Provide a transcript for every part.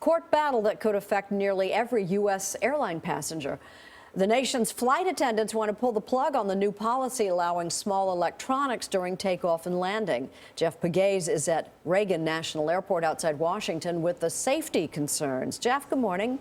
court battle that could affect nearly every U.S. airline passenger. The nation's flight attendants want to pull the plug on the new policy allowing small electronics during takeoff and landing. Jeff Pegues is at Reagan National Airport outside Washington with the safety concerns. Jeff, good morning.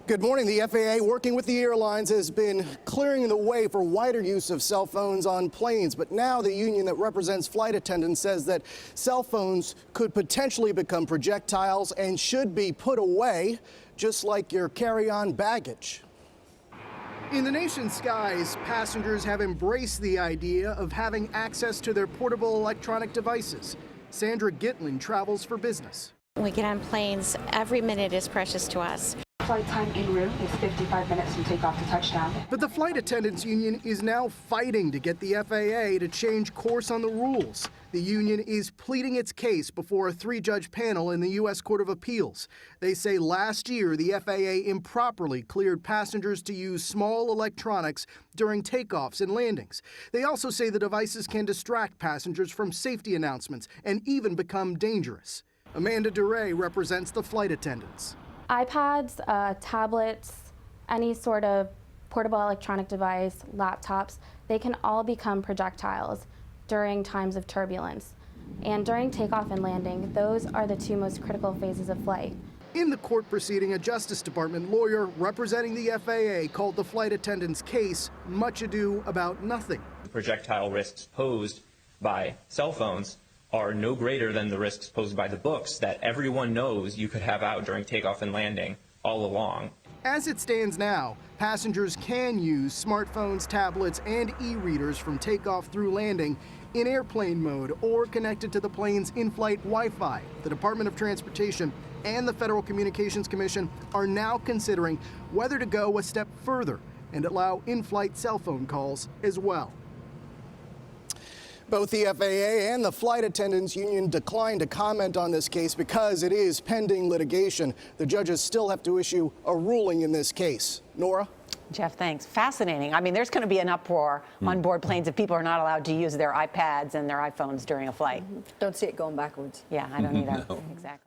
Good morning. The FAA, working with the airlines, has been clearing the way for wider use of cell phones on planes. But now the union that represents flight attendants says that cell phones could potentially become projectiles and should be put away, just like your carry-on baggage. In the nation's skies, passengers have embraced the idea of having access to their portable electronic devices. Sandra Gitlin travels for business. When we get on planes, every minute is precious to us. Flight time en route is 55 minutes from takeoff to touchdown. But the Flight Attendants Union is now fighting to get the FAA to change course on the rules. The union is pleading its case before a three-judge panel in the U.S. Court of Appeals. They say last year the FAA improperly cleared passengers to use small electronics during takeoffs and landings. They also say the devices can distract passengers from safety announcements and even become dangerous. Amanda DeRay represents the flight attendants. iPads, tablets, any sort of portable electronic device, laptops, they can all become projectiles during times of turbulence. And during takeoff and landing, those are the two most critical phases of flight. In the court proceeding, a Justice Department lawyer representing the FAA called the flight attendants' case much ado about nothing. The projectile risks posed by cell phones are no greater than the risks posed by the books that everyone knows you could have out during takeoff and landing all along. As it stands now, passengers can use smartphones, tablets, and e-readers from takeoff through landing in airplane mode or connected to the plane's in-flight Wi-Fi. The Department of Transportation and the Federal Communications Commission are now considering whether to go a step further and allow in-flight cell phone calls as well. Both the FAA and the Flight Attendants Union declined to comment on this case because it is pending litigation. The judges still have to issue a ruling in this case. Nora? Jeff, thanks. Fascinating. I mean, there's going to be an uproar on board planes if people are not allowed to use their iPads and their iPhones during a flight. Don't see it going backwards. Yeah, I don't either. No. Exactly.